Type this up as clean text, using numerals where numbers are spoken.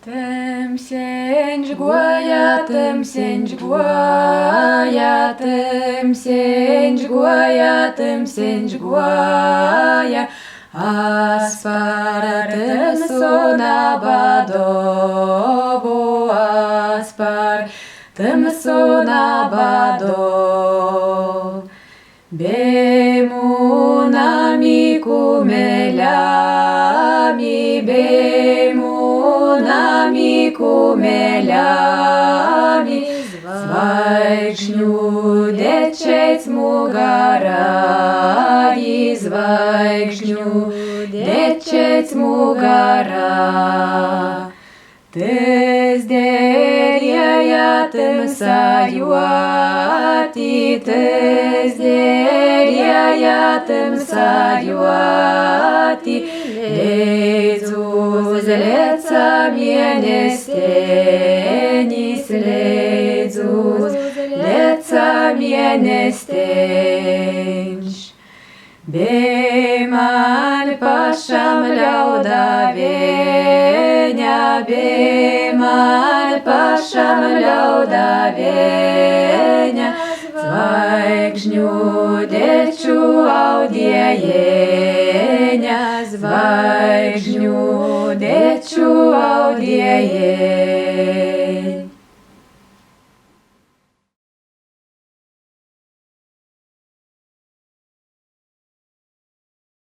Tymseņš guoja, tymseņš guoja, tymseņš guoja, tymseņš guoja, aspar tymsu nabadovu, aspar tymsu nabadov. Bemunami kumeļami, bemunami kumeļami, zvaigžņu dečēc mugarā, zvaigžņu dečēc mugarā. Tys derėja tymsajuoti, tys derėja tymsajuoti, leidzus leca mėnestenis, leidzus leca mėnestenis. Bei man pašam ļauda vėņa, bei man pašam ļauda vėņa, zvaigžņu deču audiejeņa, zvaigžņu deču audiejeņa.